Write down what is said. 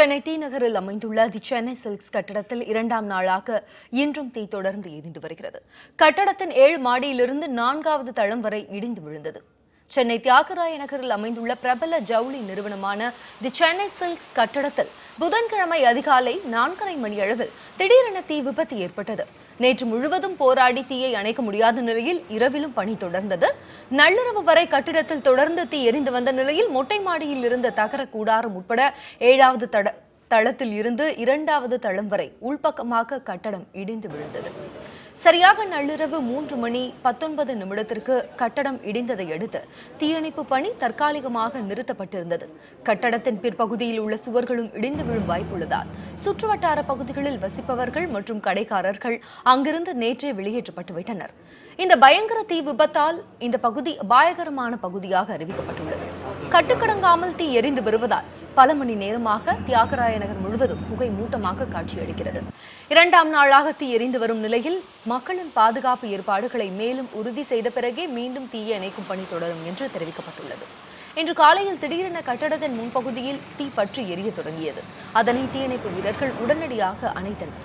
Chennai D நகரில் அமைந்துள்ள தி Chennai silks கட்டடத்தில் 2ஆம் நாளாக இன்றும் தீ தொடர்ந்து எரிந்து வருகிறது. கட்டடத்தின் 7 மாடியிலிருந்து 4வது தளம் வரை இடிந்து விழுந்தது. சென்னை தியாகராய நகரில் அமைந்துள்ள பிரபல ஜவுளி நிறுவனமான தி சென்னை சில்க்ஸ் கட்டடத்தில் புதன்கிழமை அதிகாலை 4:30 மணியளவில் திடீரென தீ விபத்து ஏற்பட்டது. நேற்று முழுவதும் போராடி தீயை அணைக்க முடியாத நிலையில் இரவிலும் பணி தொடர்ந்தது. நள்ளிரவு வரை கட்டிடத்தில் தொடர்ந்து தீ எரிந்து வந்த நிலையில் மொட்டை மாடியில் இருந்த தகர கூடாரம் உட்பட 7வது தளத்தில் இருந்து 2வது தளம் வரை உள்பக்கமாக கட்டடம் இடிந்து விழுந்தது. சரியாக நள்ளிரவு 3:19 கட்டடம் இடிந்ததை அடுத்து தீயணைப்பு பணி தற்காலிகமாக நிறுத்தப்பட்டிருந்தது. கட்டடத்தின் பிற்பகுதியில் உள்ள சுவர்களும் இடிந்து விழும் வாய்ப்புள்ளதால் சுற்றுவட்டார பகுதிகளில் வசிப்பவர்கள் மற்றும் கடைக்காரர்கள் அங்கிருந்து நேற்றே வெளியேற்றப்பட்டு விட்டனர். இந்த பயங்கர தீ விபத்தால் இந்த பகுதி அபாயகரமான பகுதியாக அறிவிக்கப்பட்டுள்ளது. கட்டுக்கடங்காமல் தீ எரிந்து வருவதால் பல மணி நேரமாக தியாகராய நகர் முழுவதும் புகை மூட்டமாக காட்சியளிக்கிறது. 2ஆம் நாளாக தீ எரிந்து வரும் நிலையில் மக்களின் பாதுகாப்பு ஏற்பாடுகளை மேலும் உறுதி செய்த பிறகே மீண்டும் தீயை அணைக்கும் பணி தொடரும் என்று தெரிவிக்கப்பட்டுள்ளது. இன்று காலையில் திடீரென கட்டடத்தின் முன்பகுதியில் தீ பற்றி எரிய தொடங்கியது. அதனை தீயணைப்பு வீரர்கள் உடனடியாக அணைத்தனர்.